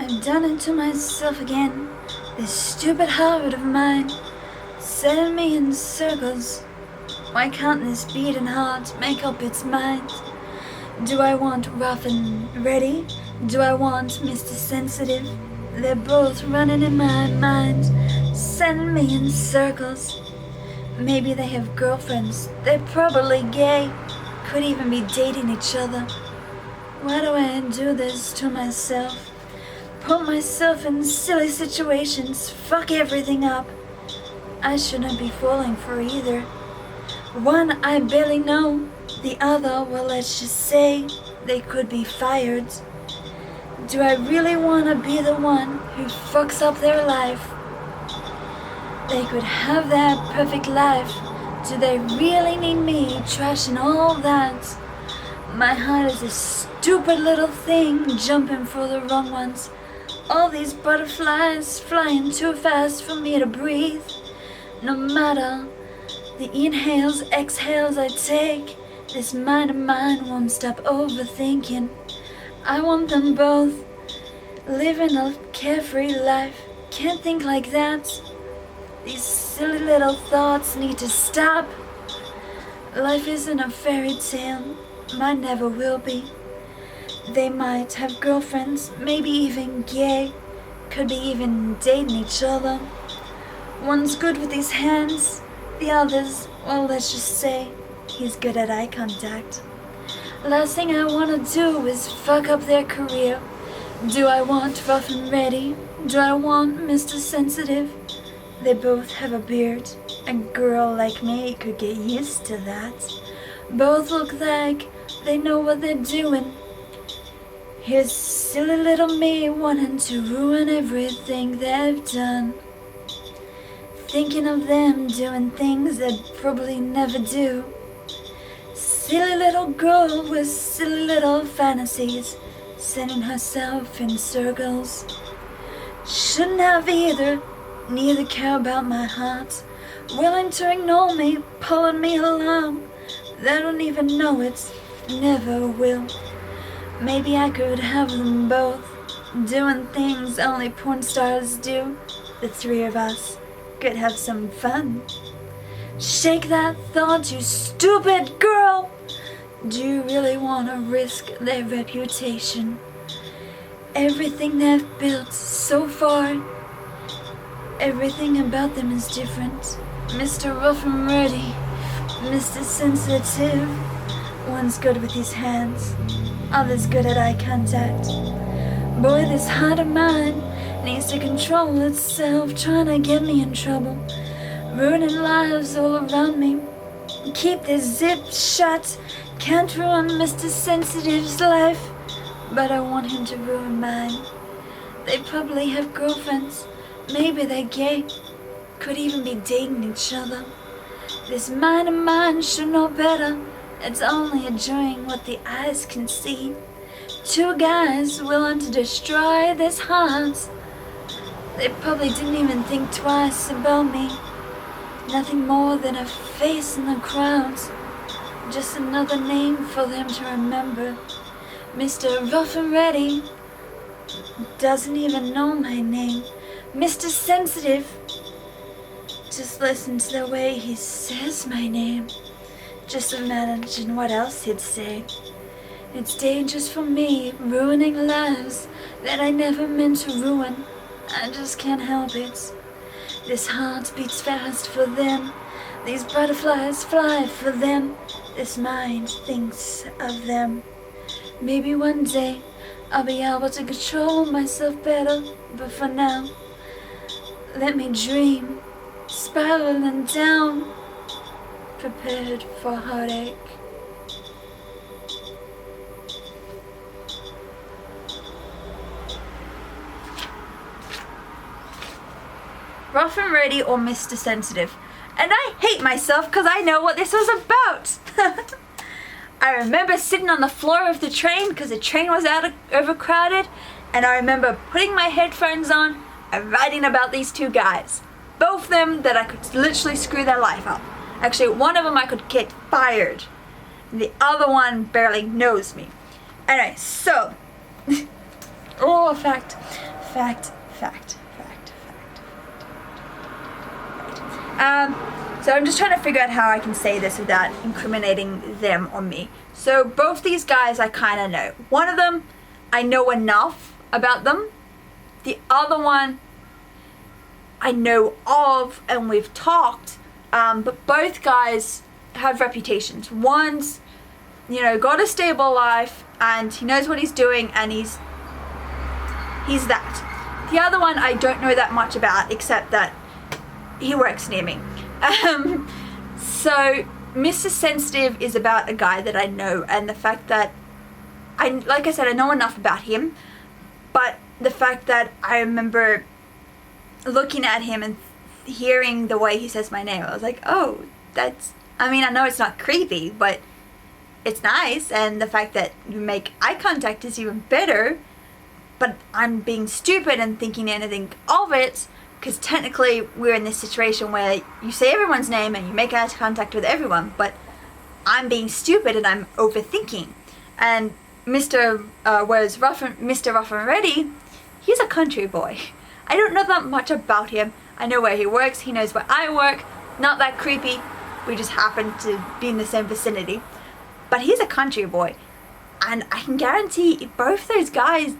I've done it to myself again. This stupid habit of mine, setting me in circles. Why can't this beating heart make up its mind? Do I want rough and ready? Do I want Mr. Sensitive? They're both running in my mind, sending me in circles. Maybe they have girlfriends, they're probably gay, could even be dating each other. Why do I do this to myself? Put myself in silly situations, fuck everything up. I shouldn't be falling for either. One I barely know, the other, well, let's just say they could be fired. Do I really want to be the one who fucks up their life? They could have that perfect life. Do they really need me trashing all that? My heart is a stupid little thing, jumping for the wrong ones. All these butterflies flying too fast for me to breathe. No matter the inhales, exhales I take, this mind of mine won't stop overthinking. I want them both, living a carefree life. Can't think like that. These silly little thoughts need to stop. Life isn't a fairy tale, mine never will be. They might have girlfriends, maybe even gay, could be even dating each other. One's good with his hands, the other's, well, let's just say he's good at eye contact. Last thing I want to do is fuck up their career. Do I want rough and ready? Do I want Mr. Sensitive? They both have a beard. A girl like me could get used to that. Both look like they know what they're doing. Here's silly little me wanting to ruin everything they've done. Thinking of them doing things they'd probably never do. Silly little girl with silly little fantasies, sending herself in circles. Shouldn't have either, neither care about my heart. Willing to ignore me, pulling me along. They don't even know it, never will. Maybe I could have them both, doing things only porn stars do. The three of us could have some fun. Shake that thought, you stupid girl! Do you really want to risk their reputation? Everything they've built so far, everything about them is different. Mr. Rough and Ready, Mr. Sensitive. One's good with his hands, other's good at eye contact. Boy, this heart of mine needs to control itself, trying to get me in trouble, ruining lives all around me. Keep this zip shut. Can't ruin Mr. Sensitive's life, but I want him to ruin mine. They probably have girlfriends, maybe they're gay, could even be dating each other. This mind of mine should know better. It's only enjoying what the eyes can see. Two guys willing to destroy this heart. They probably didn't even think twice about me. Nothing more than a face in the crowds. Just another name for them to remember. Mr. Rough and Ready doesn't even know my name. Mr. Sensitive, just listen to the way he says my name. Just imagine what else he'd say. It's dangerous for me, ruining lives that I never meant to ruin. I just can't help it. This heart beats fast for them. These butterflies fly for them. This mind thinks of them. Maybe one day I'll be able to control myself better, but for now, let me dream, spiraling down, prepared for heartache. Rough and Ready or Mr. Sensitive. And I hate myself because I know what this was about. I remember sitting on the floor of the train because the train was overcrowded, and I remember putting my headphones on and writing about these two guys. Both of them that I could literally screw their life up. Actually, one of them I could get fired. And the other one barely knows me. Anyway, so, fact, Fact. So I'm just trying to figure out how I can say this without incriminating them or me. So both these guys I kind of know. One of them, I know enough about them. The other one, I know of and we've talked, but both guys have reputations. One's, you know, got a stable life and he knows what he's doing and he's that. The other one I don't know that much about except that he works near me. So Mr. Sensitive is about a guy that I know, and the fact that like I said, I know enough about him, but the fact that I remember looking at him and hearing the way he says my name, I was like, oh, I know it's not creepy, but it's nice, and the fact that you make eye contact is even better, but I'm being stupid and thinking anything of it, because technically we're in this situation where you say everyone's name and you make eye contact with everyone, but I'm being stupid and I'm overthinking. And Mr. Rough and Ready, he's a country boy. I don't know that much about him. I know where he works, he knows where I work, not that creepy, we just happen to be in the same vicinity. But he's a country boy, and I can guarantee both those guys,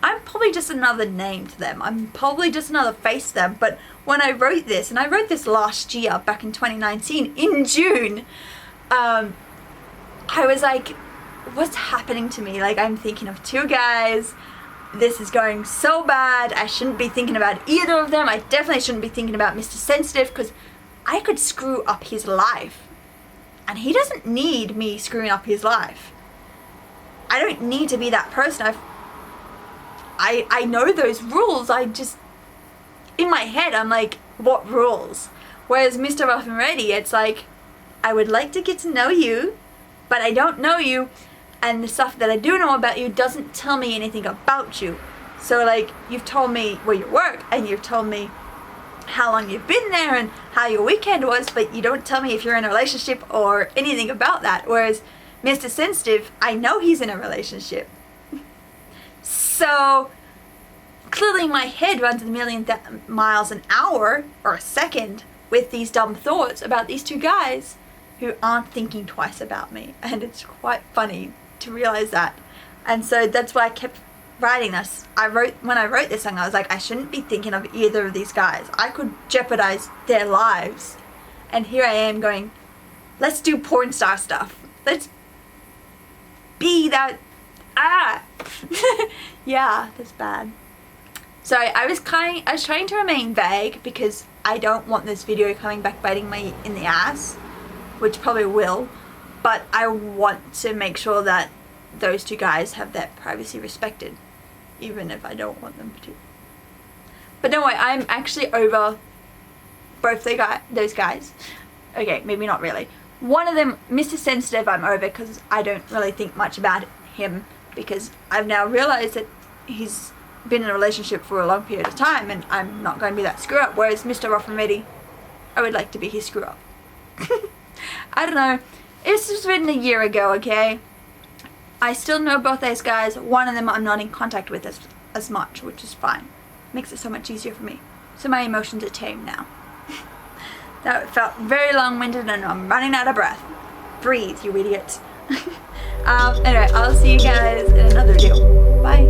I'm probably just another name to them. I'm probably just another face to them. But when I wrote this, and I wrote this last year, back in 2019, in June, I was like, what's happening to me? Like, I'm thinking of two guys. This is going so bad. I shouldn't be thinking about either of them. I definitely shouldn't be thinking about Mr. Sensitive, because I could screw up his life. And he doesn't need me screwing up his life. I don't need to be that person. I know those rules. I just, in my head, I'm like, what rules? Whereas Mr. Rough and Ready, it's like, I would like to get to know you, but I don't know you, and the stuff that I do know about you doesn't tell me anything about you. So like, you've told me where you work, and you've told me how long you've been there and how your weekend was, but you don't tell me if you're in a relationship or anything about that. Whereas Mr. Sensitive, I know he's in a relationship. So clearly my head runs a million miles an hour or a second with these dumb thoughts about these two guys who aren't thinking twice about me, and it's quite funny to realize that. And so that's why I kept writing this. When I wrote this song, I was like, I shouldn't be thinking of either of these guys. I could jeopardize their lives. And here I am going, let's do porn star stuff. Let's be that. Yeah, that's bad. So I was trying to remain vague because I don't want this video coming back biting me in the ass, which probably will, but I want to make sure that those two guys have their privacy respected, even if I don't want them to. But no way, I'm actually over both those guys. Okay, maybe not really. One of them, Mr. Sensitive, I'm over because I don't really think much about him, because I've now realized that he's been in a relationship for a long period of time and I'm not going to be that screw up. Whereas Mr. Rough and Ready, I would like to be his screw up. I don't know. This was written a year ago, okay? I still know both those guys. One of them I'm not in contact with as much, which is fine. Makes it so much easier for me. So my emotions are tame now. That felt very long-winded and I'm running out of breath. Breathe, you idiot. Anyway, I'll see you guys in another video. Bye.